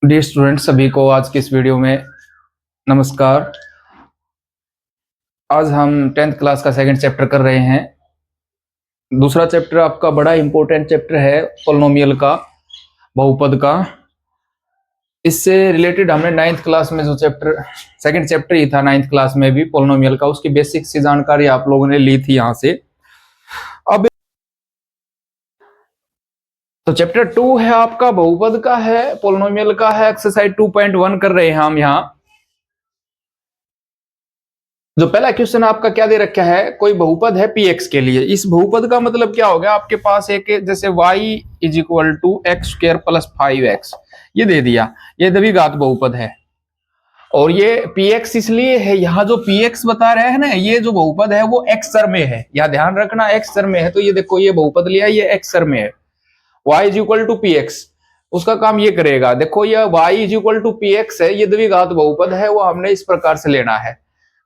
Dear student, सभी को आज की इस वीडियो में नमस्कार। आज हम 10th क्लास का सेकंड चैप्टर कर रहे हैं। दूसरा चैप्टर आपका बड़ा इंपॉर्टेंट चैप्टर है, पॉलिनोमियल का, बहुपद का। इससे रिलेटेड हमने 9th क्लास में जो चैप्टर सेकंड चैप्टर ही था 9th क्लास में भी पॉलिनोमियल का, उसकी बेसिक सी जानकारी आप लोगों ने ली थी यहाँ से। अब तो चैप्टर 2 है आपका, बहुपद का है, पॉलिनोमियल का है। एक्सरसाइज 2.1 कर रहे हैं हम यहाँ। जो पहला क्वेश्चन आपका क्या दे रखा है, कोई बहुपद है px के लिए। इस बहुपद का मतलब क्या हो गया, आपके पास एक जैसे y is equal to x square plus 5x ये दे दिया, ये द्विघात बहुपद है। और ये px इसलिए है, यहाँ जो px बता रहे हैं ना, ये जो बहुपद है वो x सर में है, या ध्यान रखना x सर में है। तो ये देखो, ये बहुपद लिया, ये x सर में है, y is equal to px, उसका काम ये करेगा। देखो ये y is equal to px है, ये द्विघात बहुपद है, वो हमने इस प्रकार से लेना है।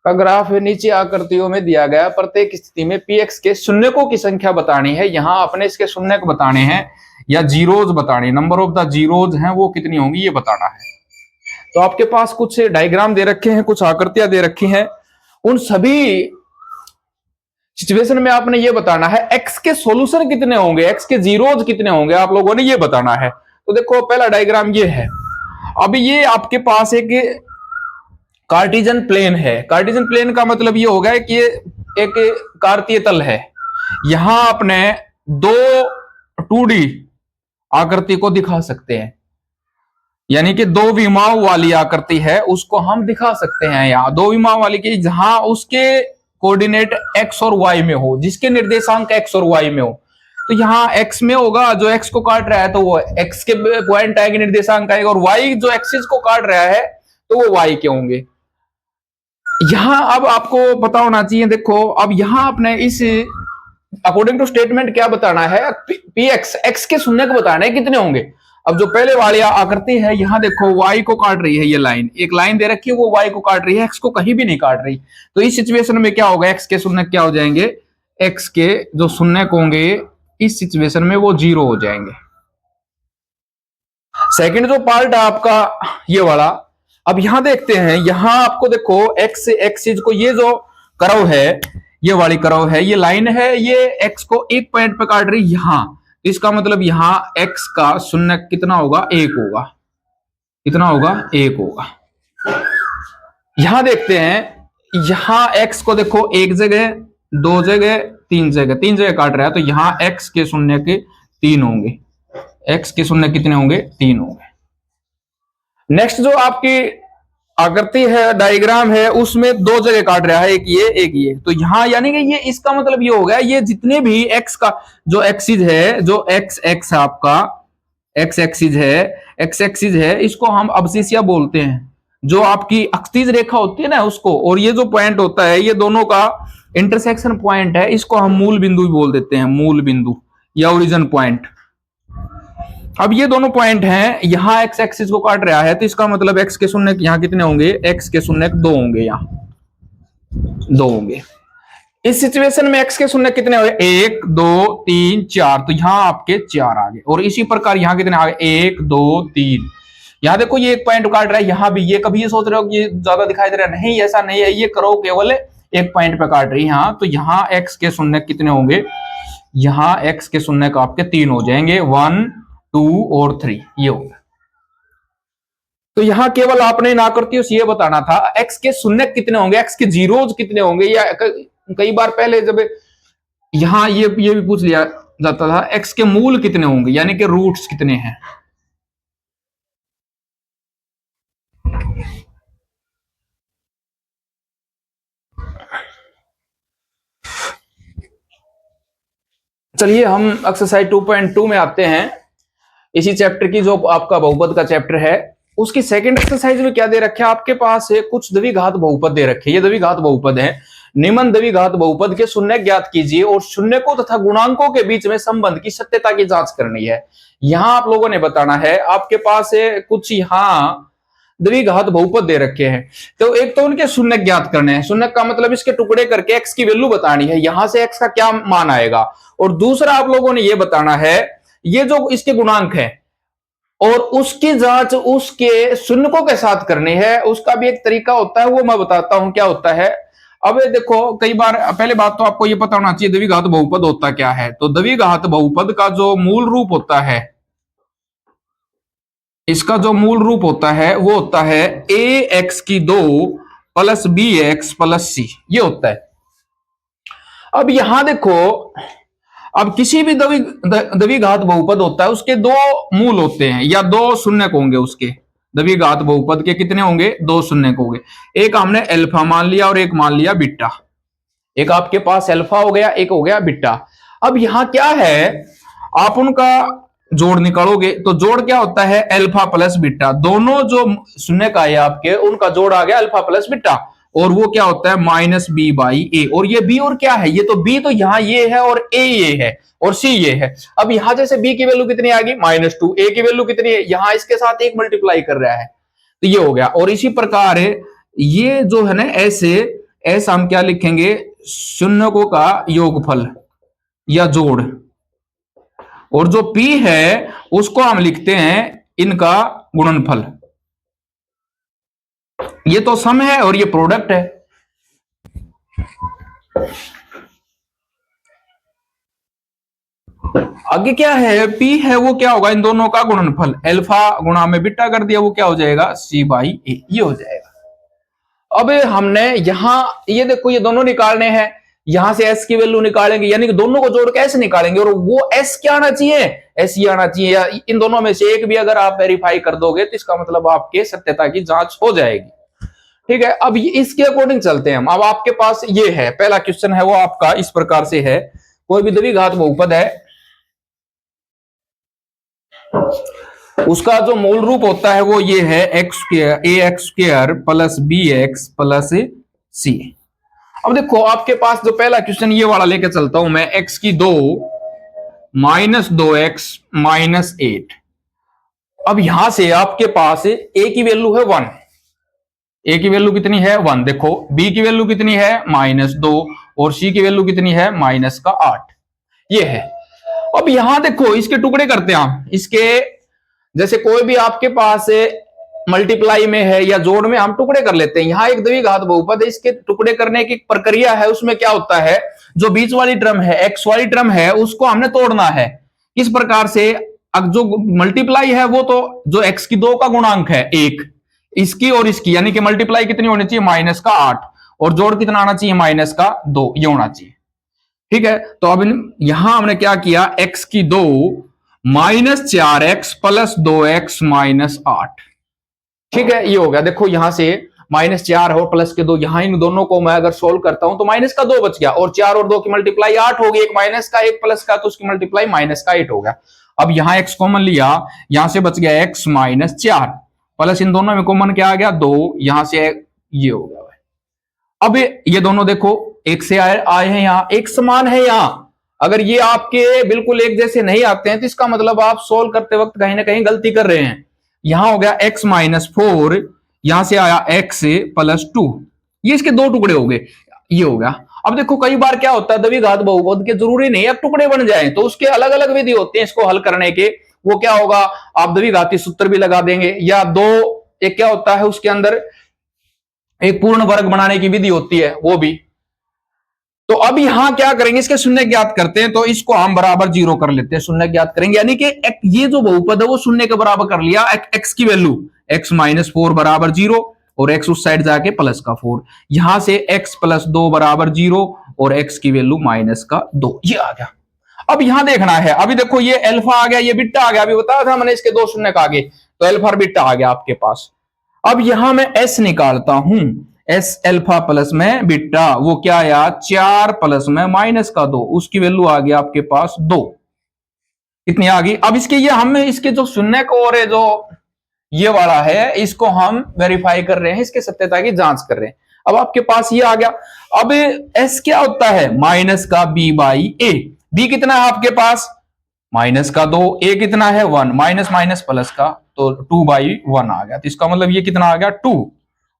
का ग्राफ नीचे आकृतियों में दिया गया, प्रत्येक स्थिति में px के शून्यकों की संख्या बतानी है। यहाँ अपने इसके शून्यक बताने हैं या जीरोज बताने, नंबर ऑफ द जीरोज हैं वो कितनी होंगी ये बताना है। तो आपके पास कुछ डायग्राम दे रखे हैं, कुछ आकृतियां दे रखी हैं। उन सभी सिचुएशन में आपने ये बताना है x के सॉल्यूशन कितने होंगे, x के जीरोज कितने होंगे, आप लोगों ने ये बताना है। तो देखो पहला डायग्राम ये है। अभी ये आपके पास एक कार्टेशियन प्लेन है। कार्टेशियन प्लेन का मतलब ये होगा कि ये एक कार्तीय तल है। यहां अपने दो 2D आकृति को दिखा सकते हैं, यानी कि दो विमाओं वाली आकृति है, उसको हम दिखा सकते हैं। यहाँ दो विमाओं वाली की जहां उसके कोऑर्डिनेट x और y में हो, जिसके निर्देशांक x और y में हो। तो यहाँ x में होगा, जो x को काट रहा है तो वो x के पॉइंट आएंगे, निर्देशांक आएगा, और y जो एक्सिस को काट रहा है तो वो y के होंगे। यहां अब आपको पता होना चाहिए, देखो अब यहां अपने इस अकॉर्डिंग टू स्टेटमेंट क्या बताना है, px x के शून्यक बताना है कितने होंगे। अब जो पहले वाली आकृति है, यहां देखो y को काट रही है, ये लाइन, एक लाइन दे रखी है, वो y को काट रही है, x को कहीं भी नहीं काट रही। तो इस सिचुएशन में क्या होगा, x के शून्यक क्या हो जाएंगे, x के जो शून्यक होंगे इस सिचुएशन में वो 0 हो जाएंगे। सेकंड जो पार्ट है आपका ये वाला, अब यहां देखते हैं, यहां आपको देखो x एक्सिस को, ये जो कर्व है, ये वाली कर्व है, ये लाइन है, ये x को एक पॉइंट पे काट रही यहां। इसका मतलब यहां x का शून्यक कितना होगा, 1 होगा। कितना होगा, 1 होगा। यहां देखते हैं, यहां x को देखो एक जगह, दो जगह, तीन जगह काट रहा है, तो यहां x के शून्य के 3 होंगे। x के शून्य कितने होंगे, 3 होंगे। नेक्स्ट जो आपकी आकृति है, डायग्राम है, उसमें दो जगह काट रहा है, एक ये एक ये। तो यहां यानी कि ये, इसका मतलब ये हो गया, ये जितने भी x का जो एक्सिस है, जो x एक्स आपका x एक्सिस है, इसको हम अब्सिसिया बोलते हैं। जो आपकी अक्षितिज रेखा होती है ना उसको, और ये जो पॉइंट होता है, ये दोनों का इंटरसेक्शन पॉइंट है, इसको हम मूल बिंदु भी बोल देते हैं, मूल बिंदु या ओरिजिन पॉइंट। अब ये दोनों पॉइंट हैं, यहां x एक्सिस को काट रहा है, तो इसका मतलब x के शून्य यहां कितने होंगे, x के शून्य 2 होंगे, यहां 2 होंगे। इस सिचुएशन में x के शून्य कितने हो गए, 1 2 3 4, तो यहां आपके 4 आ गए। और इसी प्रकार यहां कितने आ गए, 1 2 3। यहां देखो ये एक पॉइंट काट रहा है, यहां भी। ये कभी ये सोच रहे हो कि ये ज्यादा दिखाई दे रहा है, नहीं, ऐसा नहीं है, ये करो केवल एक पॉइंट पे काट रही है। यहां तो यहां x के शून्य कितने होंगे, यहां x के शून्य आपके 3 हो जाएंगे, 1 2 और 3 ये होगा। तो यहां केवल आपने इन आकृतियों से ये बताना था x के शून्य कितने होंगे, x के जीरोज कितने होंगे। या कई बार पहले जब यहां ये भी पूछ लिया जाता था, x के मूल कितने होंगे, यानी कि रूट्स कितने हैं। चलिए हम एक्सरसाइज 2.2 में आते हैं। इसी चैप्टर की जो आपका बहुपद का चैप्टर है, उसकी सेकंड एक्सरसाइज में क्या दे रखे है, आपके पास है कुछ द्विघात बहुपद दे रखे। ये द्विघात बहुपद है। निम्न द्विघात बहुपद के शून्य ज्ञात कीजिए और शून्यकों तथा गुणांकों के बीच में संबंध की सत्यता की जांच करनी है। यहां आप लोगों ने बताना है, आपके पास है कुछ यहां द्विघात बहुपद दे रखे हैं। तो एक तो उनके शून्य ज्ञात करने हैं, शून्य का मतलब इसके टुकड़े करके x की वैल्यू बतानी है, यहां से x का क्या मान आएगा। और दूसरा आप लोगों ने ये बताना है, ये जो इसके गुणांक है, और उसकी जांच उसके शून्यकों के साथ करनी है। उसका भी एक तरीका होता है, वो मैं बताता हूं क्या होता है। अब देखो, कई बार, पहले बात तो आपको ये पता होना चाहिए द्विघात बहुपद होता क्या है। तो द्विघात बहुपद का जो मूल रूप होता है, इसका जो मूल रूप होता है वो होता है ए एक्स की 2 प्लस बी एक्स प्लस सी, ये होता है। अब यहां देखो, अब किसी भी द्विघात बहुपद होता है, उसके दो मूल होते हैं या दो शून्यक होंगे। उसके द्विघात बहुपद के कितने होंगे? दो शून्यक होंगे। एक हमने अल्फा मान लिया और एक मान लिया बीटा। एक आपके पास अल्फा हो गया, एक हो गया बीटा। अब यहां क्या है, आप उनका जोड़ निकालोगे तो जोड़ क्या होता है? Alpha plus beta. दोनों जो शून्यक आए आपके, उनका जोड़ आ गया अल्फा प्लस बीटा। और वो क्या होता है? माइनस बी बाई ए। और ये बी और क्या है? ये तो बी तो यहां ये है और ए ये है और सी ये है। अब यहां जैसे बी की वैल्यू कितनी आ गई? -2। ए की वैल्यू कितनी है? यहां इसके साथ एक मल्टीप्लाई कर रहा है, तो ये हो गया। और इसी प्रकार ये जो है ना, ऐसे हम क्या लिखेंगे? शून्यकों का योगफल या जोड़। और जो P है उसको हम लिखते हैं इनका गुणनफल। ये तो सम है और ये प्रोडक्ट है। आगे क्या है? P है वो क्या होगा? इन दोनों का गुणनफल। अल्फा गुणा में बीटा कर दिया, वो क्या हो जाएगा? C बाई ए, ये हो जाएगा। अब हमने यहां ये देखो, ये दोनों निकालने हैं। यहां से s की वैल्यू निकालेंगे, यानी कि दोनों को जोड़ के s निकालेंगे। और वो s क्या आना चाहिए? s ही आना चाहिए। या इन दोनों में से एक भी अगर आप वेरीफाई कर दोगे तो इसका मतलब आपके सत्यता की जांच हो जाएगी। ठीक है, अब इसके अकॉर्डिंग चलते हैं हम। अब आपके पास ये है, पहला क्वेश्चन है वो आपका इस प्रकार से है। कोई भी द्विघात बहुपद है, उसका जो मूल रूप होता है वो ये है x square, a x square plus b x plus c. अब देखो, आपके पास जो पहला क्वेश्चन ये वाला लेके चलता हूं मैं, एक्स की 2 -2x -8। अब यहां से आपके पास ए की वैल्यू है 1। ए की वैल्यू कितनी है? 1। देखो, बी की वैल्यू कितनी है? -2। और सी की वैल्यू कितनी है? -8। ये है। अब यहां देखो, इसके टुकड़े करते हैं हम। इसके जैसे कोई भी आपके पास मल्टीप्लाई में है या जोड़ में, हम टुकड़े कर लेते हैं। यहां एक द्विघात बहुपद है, इसके टुकड़े करने की प्रक्रिया है। उसमें क्या होता है, जो बीच वाली टर्म है, एक्स वाली टर्म है, उसको हमने तोड़ना है। किस प्रकार से? अब जो मल्टीप्लाई है वो तो जो एक्स की 2 का गुणांक है 1, इसकी और इसकी, यानी कि मल्टीप्लाई कितनी होनी चाहिए? -8। और जोड़ कितना आना चाहिए? -2, ये होना चाहिए। ठीक है, तो अब यहां हमने क्या किया? एक्स की 2 -4x प्लस 2x -8। ठीक है, ये हो गया। देखो, यहां से -4 और प्लस के 2, यहां इन दोनों को मैं अगर सोल्व करता हूं तो माइनस का 2 बच गया। और 4 और 2 की मल्टीप्लाई 8 होगी। एक माइनस का एक प्लस का, तो उसकी मल्टीप्लाई -8 हो गया। अब यहां x कॉमन लिया, यहां से बच गया x -4 प्लस इन दोनों में कॉमन क्या आ गया? 2। यहां से ये हो गया। अब ये दोनों देखो एक से आए हैं, यहां एक समान है। यहां अगर ये आपके बिल्कुल एक जैसे नहीं आते हैं तो इसका मतलब आप सोल्व करते वक्त कहीं ना कहीं गलती कर रहे हैं। यहां हो गया x -4, यहां से आया x +2, ये इसके दो टुकड़े हो गए, ये हो गया। अब देखो, कई बार क्या होता है, द्विघात बहुपद के जरूरी नहीं है टुकड़े बन जाए, तो उसके अलग अलग विधि होते हैं इसको हल करने के। वो क्या होगा, आप द्विघाती सूत्र भी लगा देंगे, या दो, एक क्या होता है उसके अंदर एक पूर्ण वर्ग बनाने की विधि होती है, वो भी। तो अब यहां क्या करेंगे, इसके शून्य ज्ञात करते हैं। तो इसको हम बराबर 0 कर लेते हैं, शून्य ज्ञात करेंगे। यानी कि ये जो बहुपद है वो शून्य के बराबर कर लिया। एक्स की वैल्यू x -4 बराबर 0 और x उस साइड जाके प्लस का 4। यहां से x +2 बराबर 0 और x की वैल्यू -2, ये आ गया। अब यहां देखना है, अभी देखो ये अल्फा आ गया, ये बीटा आ गया। अभी बताया था मैंने इसके दो शून्य का आगे, तो अल्फा और बीटा आ गया आपके पास। अब यहां मैं s निकालता हूं, s अल्फा प्लस में बीटा, वो क्या आया? 4 प्लस में -2, उसकी वैल्यू आ गई आपके पास 2। कितनी आ गई? अब इसके ये हम इसके जो शून्य को और जो ये वाला है, इसको हम वेरीफाई कर रहे हैं, इसके सत्यता की जांच कर रहे हैं। अब आपके पास ये आ गया। अब s क्या होता है? -b by A. b कितना है आपके पास? -2। a कितना है? 1। माइनस माइनस प्लस का, तो 2/1 आ गया। तो इसका मतलब ये कितना आ गया? 2।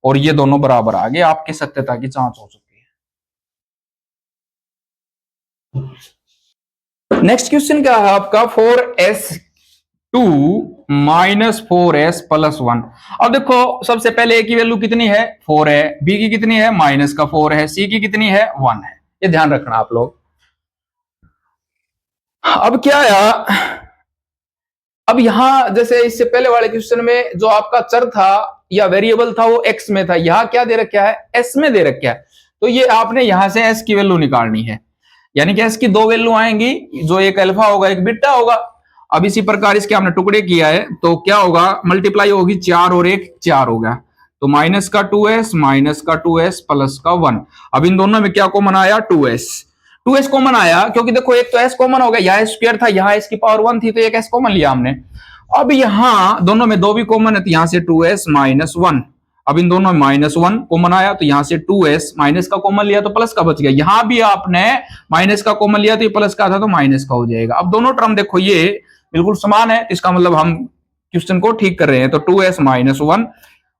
और ये दोनों बराबर आ गए, आपकी सत्यता की जांच हो चुकी है। नेक्स्ट क्वेश्चन क्या है आपका? 4s to minus 4s plus 1। अब देखो सबसे पहले ए की वैल्यू कितनी है 4 है, बी की कितनी है माइनस का 4 है, सी की कितनी है 1 है। ये ध्यान रखना आप लोग। अब क्या आया, अब यहां जैसे इससे पहले वाले क्वेश्चन में जो आपका चर था या वेरिएबल था वो एक्स में था, यहां क्या दे रखा है एस में दे रखा है। तो ये आपने यहां से एस की वैल्यू निकालनी है, यानी कि एस की दो वैल्यू आएंगी, जो एक अल्फा होगा एक बीटा होगा। अब इसी प्रकार इसके हमने टुकड़े किया है तो क्या होगा, मल्टीप्लाई होगी 4 और 1 4 हो गया, तो माइनस का 2s माइनस का 2s प्लस का 1। अब इन दोनों में क्या कॉमन आया 2s, 2s कॉमन आया क्योंकि देखो एक तो s कॉमन हो गया, यहाँ स्क्वायर था यहाँ s की पावर 1 थी तो एक s कॉमन लिया हमने। अब यहां दोनों में दो भी कॉमन है तो यहां से 2s माइनस 1। अब इन दोनों में माइनस 1 कॉमन आया तो यहां से 2s माइनस का कॉमन लिया तो प्लस का बच गया, यहां भी आपने माइनस का कॉमन लिया तो ये प्लस का था तो माइनस का हो जाएगा। अब दोनों टर्म देखो ये बिल्कुल समान है, इसका मतलब हम क्वेश्चन को ठीक कर रहे हैं। तो 2s माइनस 1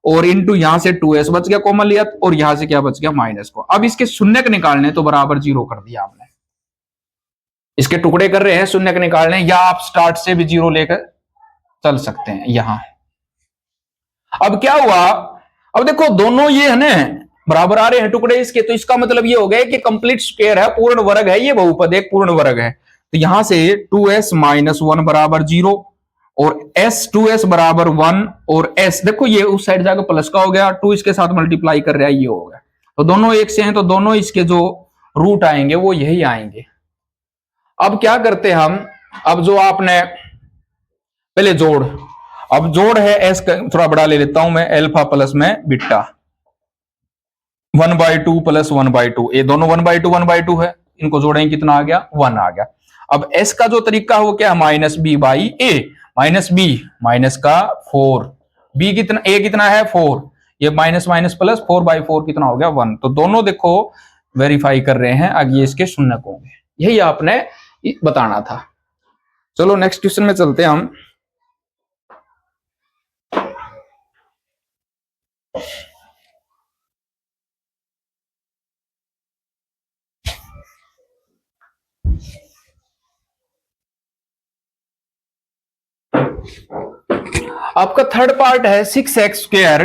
और इंटू यहां से 2s बच गया कॉमन लिया और यहां से क्या बच गया माइनस को। अब इसके शून्य निकालने तो बराबर 0 कर दिया आपने, इसके टुकड़े कर रहे हैं शून्य निकालने, या आप स्टार्ट से भी 0 लेकर चल सकते हैं यहां। अब क्या हुआ, अब देखो दोनों ये है ना बराबर आ रहे हैं टुकड़े इसके, तो इसका मतलब ये हो गया कि कंप्लीट स्क्वायर है, पूर्ण वर्ग है, ये बहुपद एक पूर्ण वर्ग है। तो यहां से 2s माइनस 1 बराबर 0 और s 2s बराबर 1 और s देखो ये उस साइड जाकर प्लस का हो गया, 2 इसके साथ मल्टीप्लाई कर रहा है ये हो गया। तो दोनों एक से हैं तो दोनों इसके जो रूट आएंगे वो यही आएंगे। अब क्या करते हम, अब जो आपने पहले जोड़, अब जोड़ है एस थोड़ा बड़ा ले लेता हूं मैं, एल्फा प्लस में बीटा 1/2 प्लस 1/2, ये दोनों 1/2 है, इनको जोड़ेंगे कितना आ गया 1 आ गया। अब एस का जो तरीका है वो क्या है minus B by A, minus B minus का 4, बी कितना ए कितना है 4, ये माइनस माइनस प्लस 4/4 कितना हो गया 1। तो दोनों देखो वेरीफाई कर रहे हैं, आगे इसके शून्य को होंगे, यही आपने बताना था। चलो नेक्स्ट क्वेश्चन में चलते हैं हम। आपका थर्ड पार्ट है 6x²।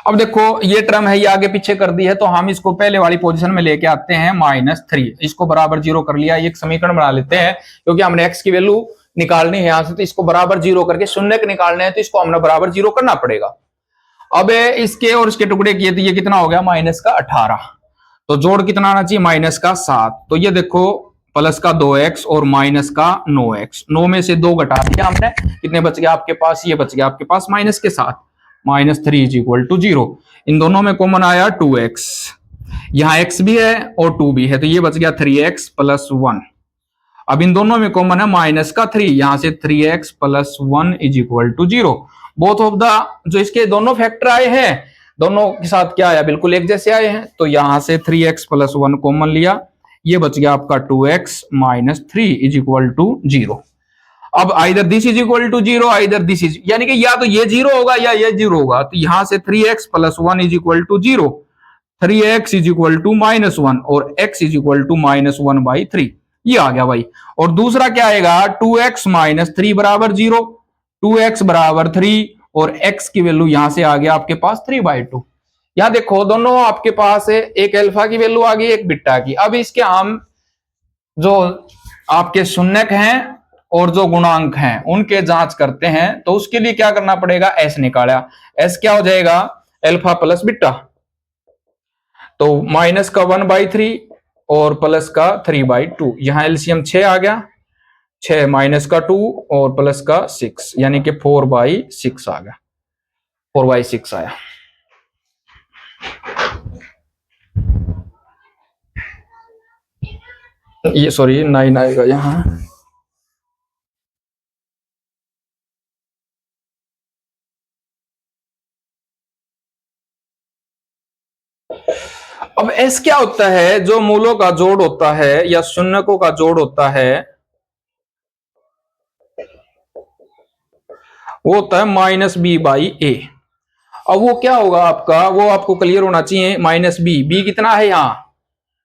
अब देखो ये टर्म है ये आगे पीछे कर दी है तो हम इसको पहले वाली पोजीशन में लेके आते हैं -3, इसको बराबर 0 कर लिया। एक समीकरण बना लेते हैं क्योंकि हमने x की वैल्यू निकालनी है यहां से, तो इसको बराबर 0 करके शून्य के निकालने हैं तो इसको हमने बराबर 0 करना पड़ेगा। अब इसके और इसके टुकड़े किए तो ये कितना हो गया माइनस का 18, तो जोड़ कितना आना चाहिए माइनस का 7। तो ये देखो प्लस का 2x और माइनस का 9x, 9 में से 2 घटा दिया हमने, कितने बच गया आपके पास, ये बच गया आपके पास माइनस के साथ, -3 = 0। इन दोनों में कॉमन आया 2x, यहाँ x भी है और 2 भी है तो ये बच गया 3x + 1। अब इन दोनों में कॉमन है माइनस का 3, यहां से 3x + 1 = 0। बोथ ऑफ द जो इसके दोनों फैक्टर आए हैं दोनों के साथ क्या आया बिल्कुल एक जैसे आए हैं, तो यहां से 3x + 1 कॉमन लिया, ये बच गया आपका 2x - 3 = 0। अब either this is equal to 0 either this is, यानी कि या तो ये 0 होगा या ये 0 होगा, तो यहां से 3x + 1 = 0, 3x = -1 और x = -1/3, ये आ गया भाई। और दूसरा क्या आएगा 2x - 3 = 0, 2x = 3 और x की वैल्यू यहां से आ गया आपके पास 3/2। यहां देखो दोनों आपके पास है, एक अल्फा की वैल्यू आ गई एक बीटा की। अब इसके हम जो आपके शून्यक हैं और जो गुणांक हैं उनके जांच करते हैं, तो उसके लिए क्या करना पड़ेगा s निकाला, s क्या हो जाएगा अल्फा प्लस बीटा, तो माइनस का 1/3 और प्लस का 3/2, यहां एलसीएम 6 आ गया, 6 माइनस का 2 और प्लस का 6 यानी कि 4/6 आ गया, 4/6 आया। ये सॉरी 9 आएगा यहां। अब s क्या होता है, जो मूलों का जोड़ होता है या शून्यकों का जोड़ होता है वो होता है -b/a। अब वो क्या होगा आपका, वो आपको क्लियर होना चाहिए, -b, b कितना है यहाँ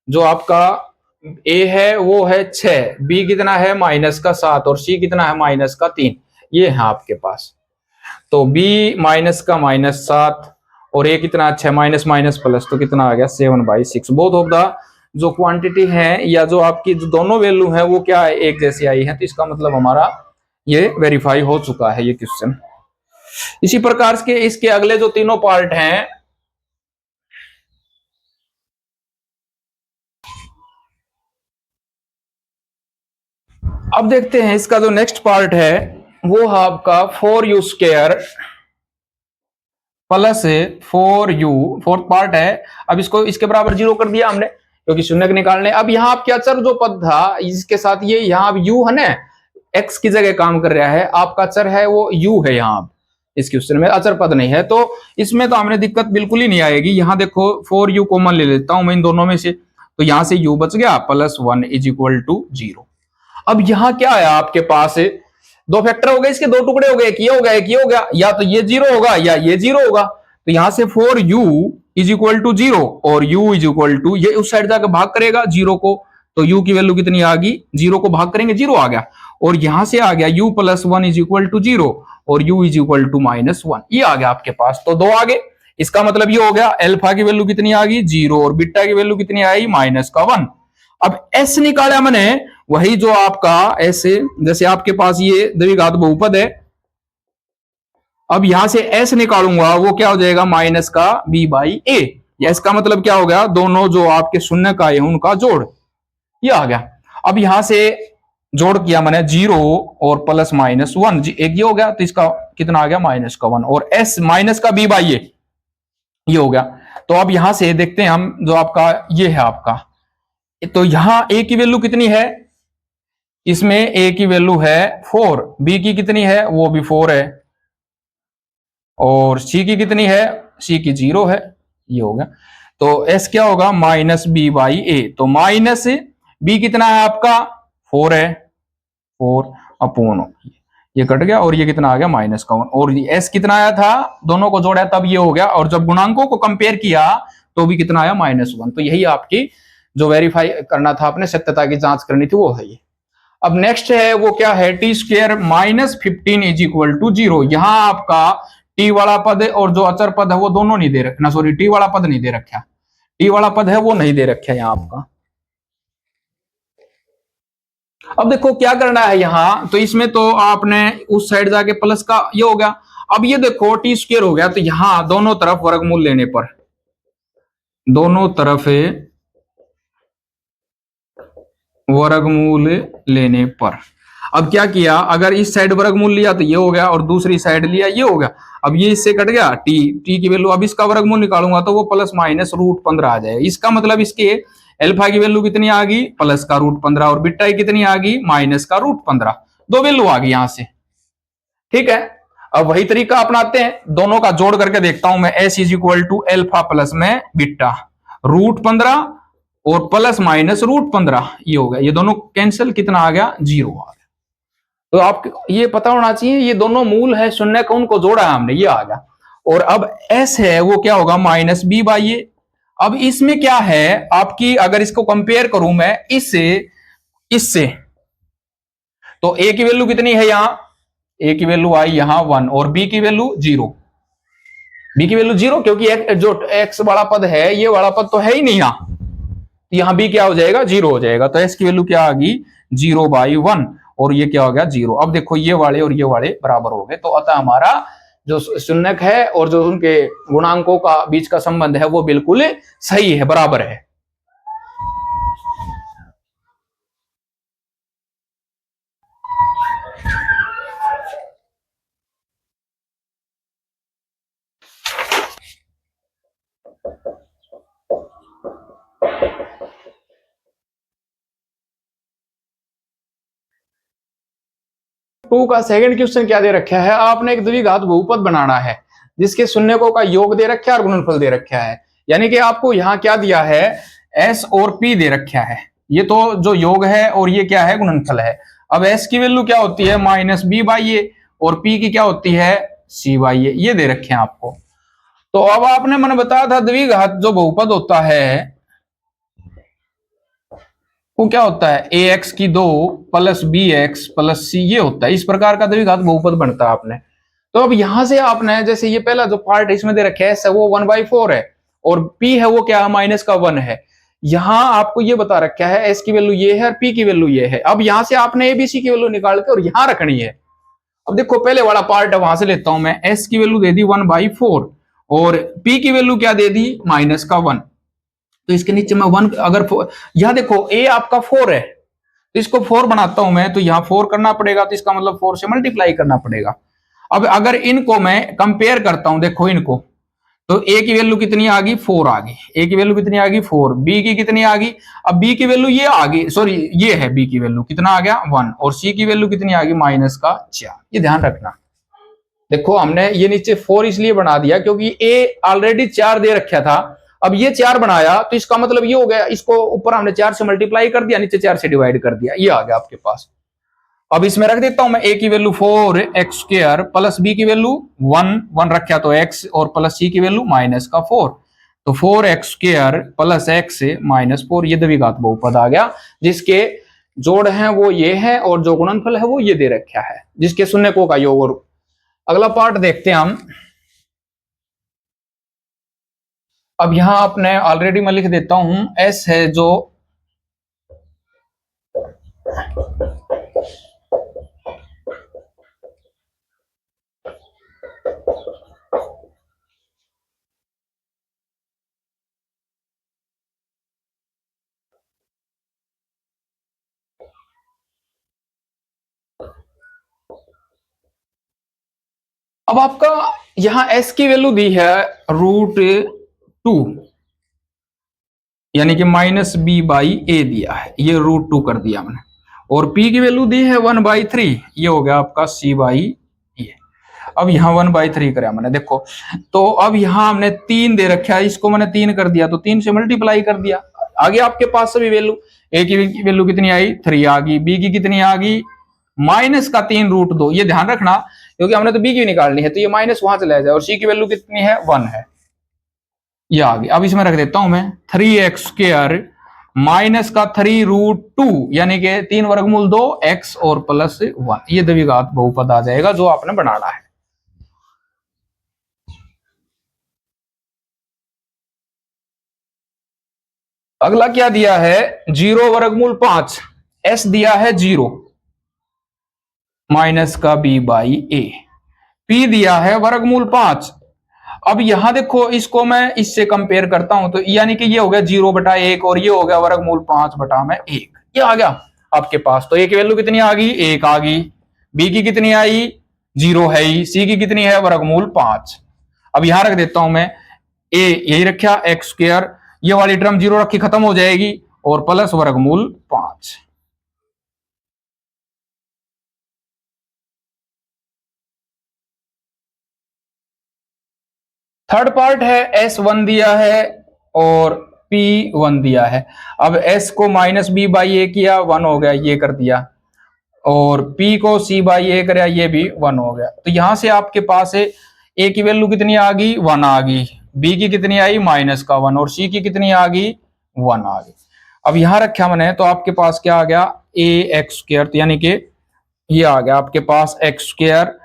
जो आपका ए है वो है 6, बी कितना है माइनस का 7 और सी कितना है माइनस का 3। ये है आपके पास। तो बी माइनस का -7 और ए कितना 6 माइनस माइनस प्लस, तो कितना आ गया 7/6। बोथ ऑफ द जो क्वांटिटी है या जो आपकी जो दोनों वैल्यू है वो क्या है एक जैसी आई है, तो इसका मतलब हमारा ये वेरीफाई हो चुका है ये क्वेश्चन। इसी प्रकार के इसके अगले जो तीनों पार्ट हैं, अब देखते हैं इसका जो नेक्स्ट पार्ट है वो है आपका 4u² plus 4u, fourth part है। अब इसको इसके बराबर 0 कर दिया हमने क्योंकि शून्य निकालने। अब यहाँ आपके अचर जो पद था इसके साथ ये यहाँ अब u है ना, x की जगह काम कर रहा है, आपका अचर है वो u है। यहाँ इस क्वेश्चन में अचर पद नहीं है, तो इसमें तो हमने दिक्कत बिल्कुल ही नहीं आएगी। यहाँ देखो 4u कॉमन ले लेता हूं मैं इन दोनों में से, तो यहाँ से u बच गया +1 = 0। अब यहाँ क्या है आपके पास, दो फैक्टर हो गए, इसके दो टुकड़े हो गए, एक ये हो गया एक ये हो गया, या तो ये 0 होगा या ये 0 होगा। तो यहां से 4u = 0 और u = ये उस साइड जाकर भाग करेगा 0 को, तो u की वैल्यू कितनी आ गई, 0 को भाग करेंगे 0 आ गया, और यहां से आ गया u + 1 = 0 और u = -1, ये आ गया आपके पास। तो दो आ गए, इसका मतलब ये हो गया अल्फा की वैल्यू कितनी आ गई 0 और बीटा की वैल्यू कितनी आई -1। अब s निकाला मैंने, वही जो आपका s, जैसे आपके पास ये द्विघात बहुपद है, अब यहां से s निकालूंगा वो क्या हो जाएगा -b/a। इसका मतलब क्या हो गया, दोनों जो आपके शून्य का है उनका जोड़, ये आ गया। अब यहां से जोड़ किया मैंने 0 और +-1, एक ये हो गया, तो इसका कितना आ गया -1 और s माइनस का b/a, ये हो गया। तो अब यहां से देखते हैं हम, जो आपका ये है आपका, तो यहां a की वैल्यू कितनी है, इसमें a की वैल्यू है 4, b की कितनी है वो भी 4 है, और c की कितनी है, c की 0 है, ये हो गया। तो s क्या होगा -b/a, तो माइनस b कितना है आपका 4 है, 4/, ये कट गया और ये कितना आ गया -1, और s कितना आया था, दोनों को जोड़ा तब ये हो गया, और जब गुणांकों को कंपेयर किया तो भी कितना आया -1। तो यही आपकी जो वेरीफाई करना था, आपने सत्यता की जांच करनी थी, वो है ये। अब नेक्स्ट है वो क्या है, t² -15 = 0। यहां आपका t वाला पद और जो अचर पद है वो दोनों नहीं दे रखना, सॉरी t वाला पद नहीं दे रखा, t वाला पद है वो नहीं दे रखा यहाँ आपका। अब देखो क्या करना है यहाँ, तो इसमें तो आपने उस साइड जाके प्लस का ये हो गया। अब ये देखो t² हो गया, तो यहां दोनों तरफ वर्गमूल लेने पर, दोनों तरफ वर्गमूल लेने पर, अब क्या किया, अगर इस साइड वर्गमूल लिया तो ये हो गया और दूसरी साइड लिया ये हो गया। अब ये इससे कट गया t की वैल्यू, अब इसका वर्गमूल निकालूंगा तो वो +-√15 आ जाएगा। इसका मतलब इसके अल्फा की वैल्यू कितनी आ गई +√15 और बीटा की कितनी आ गई -√15, दो वैल्यू आ गई यहां से। ठीक है, अब वही तरीका अपनाते हैं, दोनों का जोड़ करके देखता हूं मैं, s = अल्फा प्लस में बीटा √15 और +-√15, ये हो गया, ये दोनों कैंसिल, कितना आ गया 0 आ गया। तो आपको ये पता होना चाहिए ये दोनों मूल है शून्य का, उनको जोड़ा है हमने, ये आ गया। और अब s है वो क्या होगा -b/a। अब इसमें क्या है आपकी, अगर इसको कंपेयर करूं मैं इससे इससे, तो a की वैल्यू कितनी है, यहां a की वैल्यू आई यहां 1 और b की वैल्यू 0, b की वैल्यू 0 क्योंकि जो x वाला पद है ये वाला पद तो है ही नहीं यहाँ b क्या हो जाएगा 0 हो जाएगा। तो s की वैल्यू क्या आ गई 0/1 और ये क्या हो गया 0। अब देखो ये वाले और ये वाले बराबर हो गए, तो अतः हमारा जो शून्यक है और जो उनके गुणांकों का बीच का संबंध है वो बिल्कुल सही है, बराबर है। टू का सेकंड क्वेश्चन क्या दे रखा है, आपने एक द्विघात बहुपद बनाना है जिसके शून्यकों का योग दे रखा है और गुणनफल दे रखा है। यानी कि आपको यहाँ क्या दिया है, s और p दे रखा है, ये तो जो योग है और ये क्या है गुणनफल है। अब s की वैल्यू क्या होती है -b/a और p की क्या होती है c/a, ये दे रखे हैं आपको। तो अब आपने मैंने बताया था द्विघात जो बहुपद होता है वो क्या होता है, ए एक्स की 2 प्लस बी एक्स प्लस सी, ये होता है। इस प्रकार का द्विघात बहुपद बनता है आपने। तो अब यहां से आपने जैसे ये पहला जो पार्ट इसमें दे रखे है वो 1/4 है और पी है वो क्या है, माइनस का 1 है। यहां आपको ये बता रखा है एस की वैल्यू ये है और पी की वैल्यू ये है। अब यहां से आपने एबीसी की वैल्यू निकाल के और यहां रखनी है। अब देखो पहले वाला पार्ट है वहां से लेता हूं मैं, एस की वैल्यू दे दी 1/4 और पी की वैल्यू क्या दे दी, माइनस का 1। तो इसके नीचे में 1 अगर यहां देखो ए आपका 4 है तो इसको 4 बनाता हूं मैं, तो यहां 4 करना पड़ेगा, तो इसका मतलब 4 से मल्टीप्लाई करना पड़ेगा। अब अगर इनको मैं कंपेयर करता हूं, देखो इनको, तो ए की वैल्यू कितनी आ गई, 4 आ गई। ए की वैल्यू कितनी आ गई, 4। बी की कितनी आ गई, अब बी की वैल्यू ये आ गई, सॉरी ये है, बी की वैल्यू कितना आ गया, 1। और सी की वैल्यू कितनी आ गई, माइनस का 4। ये ध्यान रखना। देखो हमने ये नीचे 4 इसलिए बना दिया क्योंकि ए ऑलरेडी 4 दे रखा था, अब ये 4 बनाया तो इसका मतलब ये हो गया, इसको ऊपर हमने 4 से मल्टीप्लाई कर दिया, नीचे 4 से डिवाइड कर दिया, ये आ गया आपके पास। अब इसमें रख देता हूं मैं ए की वैल्यू 4x² प्लस बी की वैल्यू 1 रखा तो x और प्लस सी की वैल्यू माइनस का 4, तो 4x² प्लस x माइनस 4, ये द्विघात बहुपद आ गया जिसके जोड़ हैं वो ये है और जो गुणनफल है वो ये दे रखा है, जिसके शून्यकों का योग। और अगला पार्ट देखते हैं हम। अब यहां आपने ऑलरेडी मैं लिख देता हूं, s है जो अब आपका यहां s की वैल्यू दी है √2 यानी कि -b/a दिया है, ये √2 कर दिया हमने। और p की वैल्यू दी है 1/3, ये हो गया आपका c/a। अब यहाँ 1/3 करा मैंने, देखो तो अब यहाँ हमने 3 दे रखा है, इसको मैंने 3 कर दिया तो 3 से मल्टीप्लाई कर दिया, आगे आपके पास सभी वैल्यू। ए की वैल्यू कितनी आई, 3 आ गई। बी की कितनी आ गई, माइनस का 3√2। ये ध्यान रखना क्योंकि हमने तो बी की निकालनी है, तो ये माइनस वहां चला जाए। और सी की वैल्यू कितनी है, 1 है, ये आ गई। अब इसमें रख देता हूं मैं 3x² माइनस का 3√2 यानी कि 3 वर्गमूल 2 x और प्लस 1, ये द्विघात बहुपद आ जाएगा जो आपने बनाना है। अगला क्या दिया है, 0 वर्गमूल 5, s दिया है 0 माइनस का b/a, p दिया है वर्गमूल 5। अब यहां देखो इसको मैं इससे कंपेयर करता हूं तो यानी कि ये हो गया 0/1 और ये हो गया वर्गमूल 5/1, ये आ गया आपके पास। तो a की वैल्यू कितनी आ गई, 1 आ गई। b की कितनी आई, 0 है ही। c की कितनी है, वर्गमूल 5। अब यहां रख देता हूं मैं a, यही रखा x², ये वाली टर्म 0 रखी खत्म हो जाएगी और प्लस वर्गमूल 5। थर्ड पार्ट है, s1 दिया है और p1 दिया है। अब s को -b/a किया, 1 हो गया, ये कर दिया। और p को c/a कराया, ये भी 1 हो गया। तो यहां से आपके पास है a की वैल्यू कितनी आ गई, 1 आ गई। b की कितनी आई, माइनस का 1। और c की कितनी आ गई, 1 आ गई। अब यहां रखा मैंने तो आपके पास क्या आ गया, ax², तो यानी कि ये आ गया आपके पास x²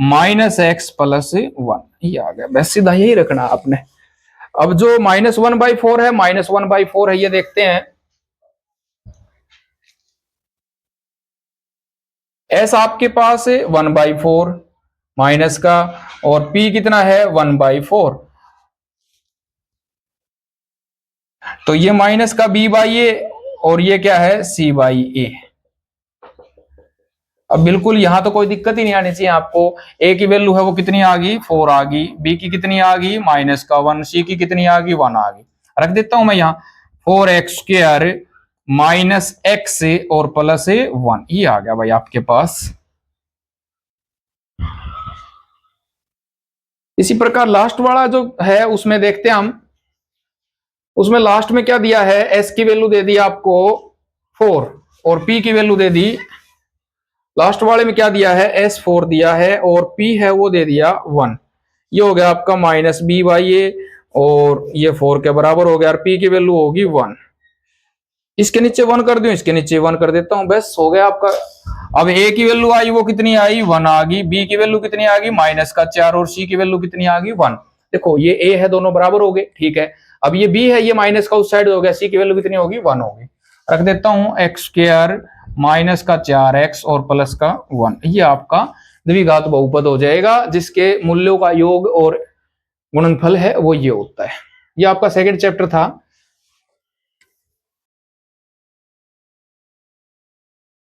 माइनस x प्लस 1, ये आ गया। बस सीधा यही रखना आपने। अब जो -1/4 है, -1/4 है, ये देखते हैं। s आपके पास है 1/4 माइनस का, और p कितना है, 1/4। तो ये माइनस का b/a और ये क्या है, c/a। अब बिल्कुल यहां तो कोई दिक्कत ही नहीं आनी चाहिए आपको। a की वैल्यू है वो कितनी आ गई, 4 आ गई। b की कितनी आ गई, माइनस का 1। c की कितनी आ गई, 1 आ गई। रख देता हूं मैं यहाँ 4x² माइनस x और प्लस 1, ये आ गया भाई आपके पास। इसी प्रकार लास्ट वाला जो है उसमें देखते हैं हम। उसमें लास्ट में क्या दिया है, s की वैल्यू दे दी आपको 4 और p की वैल्यू दे दी, लास्ट वाले में क्या दिया है, s4 दिया है और p है वो दे दिया 1। ये हो गया आपका -b/a और ये 4 के बराबर हो गया और p की वैल्यू होगी 1। इसके नीचे 1 कर दूं, इसके नीचे 1 कर देता हूं, बस हो गया आपका। अब a की वैल्यू आई वो कितनी आई 1 आ गई, b की वैल्यू कितनी आ गई -4 और c की वैल्यू कितनी आ गई 1। देखो ये a है, दोनों बराबर हो गए, ठीक है। अब ये b है, ये माइनस का उस साइड हो गया, c की वैल्यू कितनी होगी 1 होगी। रख देता हूं x² -4x और प्लस का 1, ये आपका द्विघात बहुपद हो जाएगा, जिसके मूल्यों का योग और गुणनफल है वो ये होता है। ये आपका सेकंड चैप्टर था।